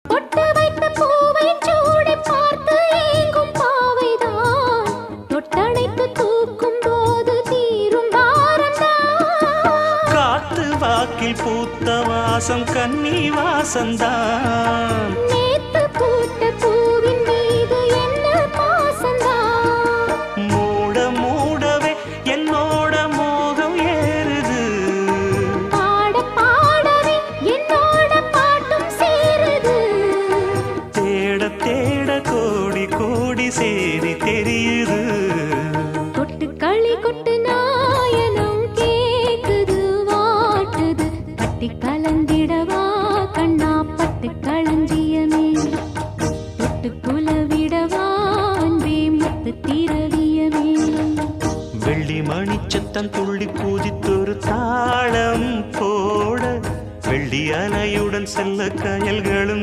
பொட்டு வைத்த பூவை சூடி பார்த்து ஏங்கும் பாவைதான் தொட்டணைத்து தூக்கும் போது தீரும் பாரம்தான். காத்து வாக்கில் பூத்த வாசம் கன்னி வாசந்தான். நேத்து பூத்த பூவின் மீது என்ன பாசந்தான். மூட மூடவே என்னோட மோகம் ஏறுது. பாட பாடவே என்னோட பாட்டும் சேருது. தேட தேட கோடி கோடி சேரி தெரியுது. கொட்டு களி கொட்டு நாயனம் கேக்குது வாட்டுது. கட்டி கலந்திடவா கண்ணா பட்டு களஞ்சியமே. தொட்டு குலவிடவா அன்பே முத்து திரவியமே. வெள்ளி மணிச்சத்தம் துள்ளி பூஜித்தொரு தாளம் போட வெள்ளி அலையுடன் செல்ல கயல்களும்